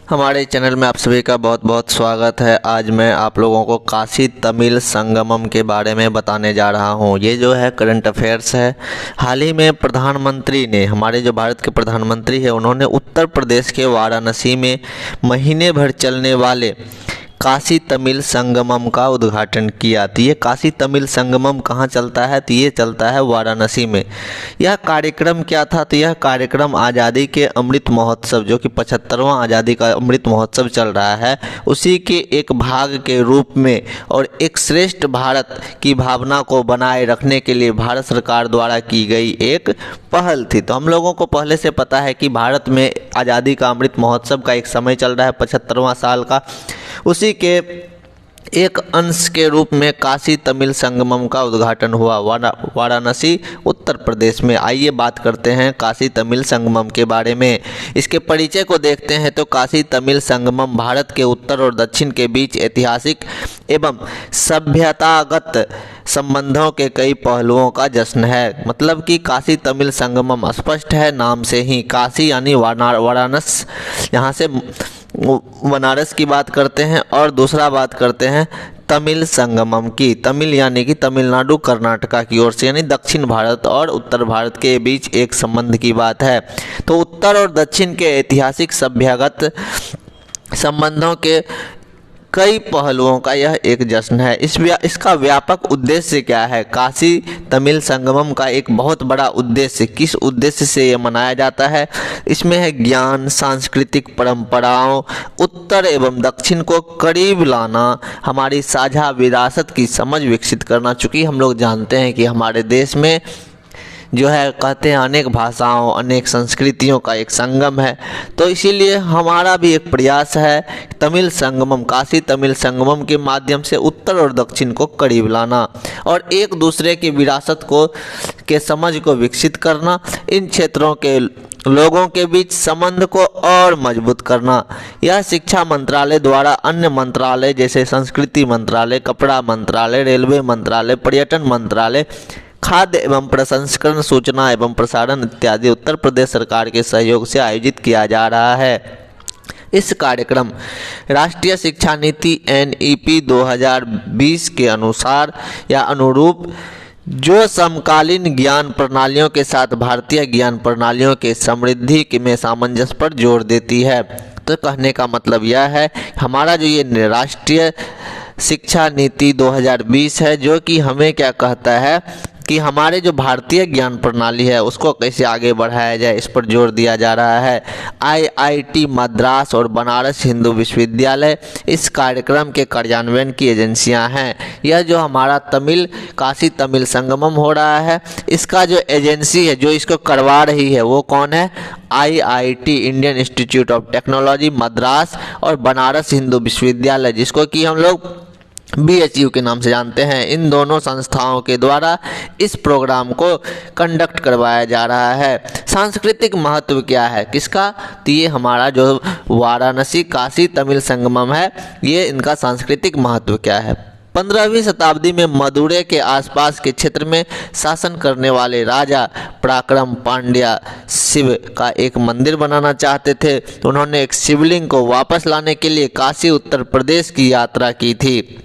हमारे चैनल में आप सभी का बहुत बहुत स्वागत है। आज मैं आप लोगों को काशी तमिल संगमम के बारे में बताने जा रहा हूँ। ये जो है करंट अफेयर्स है। हाल ही में प्रधानमंत्री ने, हमारे जो भारत के प्रधानमंत्री है, उन्होंने उत्तर प्रदेश के वाराणसी में महीने भर चलने वाले काशी तमिल संगमम का उद्घाटन किया। तो ये काशी तमिल संगमम कहाँ चलता है? तो ये चलता है वाराणसी में। यह कार्यक्रम क्या था? तो यह कार्यक्रम आज़ादी के अमृत महोत्सव, जो कि 75वां आज़ादी का अमृत महोत्सव चल रहा है, उसी के एक भाग के रूप में और एक श्रेष्ठ भारत की भावना को बनाए रखने के लिए भारत सरकार द्वारा की गई एक पहल थी। तो हम लोगों को पहले से पता है कि भारत में आज़ादी का अमृत महोत्सव का एक समय चल रहा है 75वां साल का। उसी के एक अंश के रूप में काशी तमिल संगमम का उद्घाटन हुआ वाराणसी उत्तर प्रदेश में। आइए बात करते हैं काशी तमिल संगमम के बारे में। इसके परिचय को देखते हैं तो काशी तमिल संगमम भारत के उत्तर और दक्षिण के बीच ऐतिहासिक एवं सभ्यतागत संबंधों के कई पहलुओं का जश्न है। मतलब कि काशी तमिल संगमम स्पष्ट है नाम से ही। काशी यानी वाराणसी, यहाँ से बनारस की बात करते हैं, और दूसरा बात करते हैं तमिल संगमम की। तमिल यानी कि तमिलनाडु कर्नाटका की ओर से, यानी दक्षिण भारत और उत्तर भारत के बीच एक संबंध की बात है। तो उत्तर और दक्षिण के ऐतिहासिक सभ्यगत संबंधों के कई पहलुओं का यह एक जश्न है। इसका व्यापक उद्देश्य क्या है? काशी तमिल संगमम का एक बहुत बड़ा उद्देश्य, किस उद्देश्य से यह मनाया जाता है? इसमें है ज्ञान, सांस्कृतिक परंपराओं, उत्तर एवं दक्षिण को करीब लाना, हमारी साझा विरासत की समझ विकसित करना। चूँकि हम लोग जानते हैं कि हमारे देश में जो है, कहते हैं, अनेक भाषाओं, अनेक संस्कृतियों का एक संगम है। तो इसीलिए हमारा भी एक प्रयास है तमिल संगमम, काशी तमिल संगमम के माध्यम से उत्तर और दक्षिण को करीब लाना और एक दूसरे की विरासत के समझ को विकसित करना, इन क्षेत्रों के लोगों के बीच संबंध को और मजबूत करना। यह शिक्षा मंत्रालय द्वारा अन्य मंत्रालय जैसे संस्कृति मंत्रालय, कपड़ा मंत्रालय, रेलवे मंत्रालय, पर्यटन मंत्रालय, खाद्य एवं प्रसंस्करण, सूचना एवं प्रसारण इत्यादि उत्तर प्रदेश सरकार के सहयोग से आयोजित किया जा रहा है। इस कार्यक्रम राष्ट्रीय शिक्षा नीति NEP 2020 के अनुसार या अनुरूप, जो समकालीन ज्ञान प्रणालियों के साथ भारतीय ज्ञान प्रणालियों के समृद्धि में सामंजस्य पर जोर देती है। तो कहने का मतलब यह है, हमारा जो ये राष्ट्रीय शिक्षा नीति 2020 है, जो कि हमें क्या कहता है कि हमारे जो भारतीय ज्ञान प्रणाली है उसको कैसे आगे बढ़ाया जाए, इस पर जोर दिया जा रहा है। IIT मद्रास और बनारस हिंदू विश्वविद्यालय इस कार्यक्रम के कार्यान्वयन की एजेंसियां हैं। यह जो हमारा काशी तमिल संगमम हो रहा है, इसका जो एजेंसी है जो इसको करवा रही है वो कौन है? IIT Indian institute of technology Madras और बनारस हिंदू विश्वविद्यालय, जिसको कि हम लोग BHU के नाम से जानते हैं। इन दोनों संस्थाओं के द्वारा इस प्रोग्राम को कंडक्ट करवाया जा रहा है। सांस्कृतिक महत्व क्या है किसका? तो ये हमारा जो वाराणसी काशी तमिल संगमम है, ये इनका सांस्कृतिक महत्व क्या है? 15वीं शताब्दी में मदुरै के आसपास के क्षेत्र में शासन करने वाले राजा पराक्रम पांड्या शिव का एक मंदिर बनाना चाहते थे। उन्होंने एक शिवलिंग को वापस लाने के लिए काशी उत्तर प्रदेश की यात्रा की थी।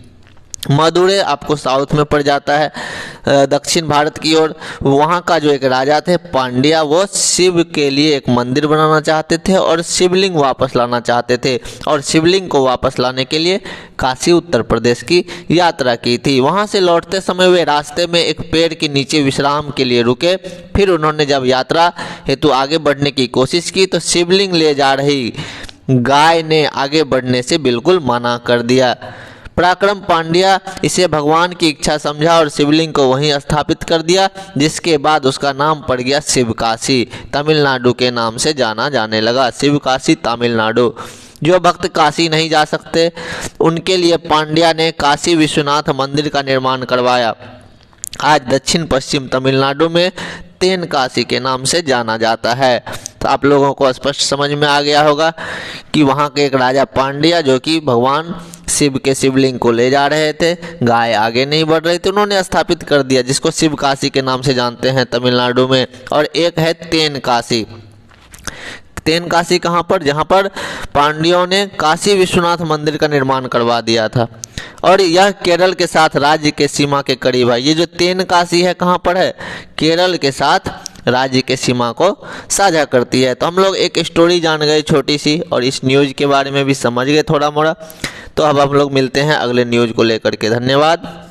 मदुरै आपको साउथ में पड़ जाता है, दक्षिण भारत की ओर। वहाँ का जो एक राजा थे पांड्या, वो शिव के लिए एक मंदिर बनाना चाहते थे और शिवलिंग वापस लाना चाहते थे, और शिवलिंग को वापस लाने के लिए काशी उत्तर प्रदेश की यात्रा की थी। वहाँ से लौटते समय वे रास्ते में एक पेड़ के नीचे विश्राम के लिए रुके। फिर उन्होंने जब यात्रा हेतु आगे बढ़ने की कोशिश की तो शिवलिंग ले जा रही गाय ने आगे बढ़ने से बिल्कुल मना कर दिया। पराक्रम पांड्या इसे भगवान की इच्छा समझा और शिवलिंग को वहीं स्थापित कर दिया, जिसके बाद उसका नाम पड़ गया शिवकाशी, तमिलनाडु के नाम से जाना जाने लगा। शिवकाशी तमिलनाडु। जो भक्त काशी नहीं जा सकते उनके लिए पांड्या ने काशी विश्वनाथ मंदिर का निर्माण करवाया। आज दक्षिण पश्चिम तमिलनाडु में तेनकाशी के नाम से जाना जाता है। तो आप लोगों को स्पष्ट समझ में आ गया होगा कि वहाँ के एक राजा पांड्या, जो कि भगवान शिव के शिवलिंग को ले जा रहे थे, गाय आगे नहीं बढ़ रही थी, उन्होंने स्थापित कर दिया, जिसको शिवकाशी के नाम से जानते हैं तमिलनाडु में। और एक है तेनकाशी। तेनकाशी कहाँ पर? जहाँ पर पांड्यों ने काशी विश्वनाथ मंदिर का निर्माण करवा दिया था और यह केरल के साथ राज्य के सीमा के करीब है। ये जो तेनकाशी है कहाँ पर है? केरल के साथ राज्य के सीमा को साझा करती है। तो हम लोग एक स्टोरी जान गए छोटी सी और इस न्यूज़ के बारे में भी समझ गए थोड़ा मोड़ा। तो अब हम लोग मिलते हैं अगले न्यूज़ को लेकर के। धन्यवाद।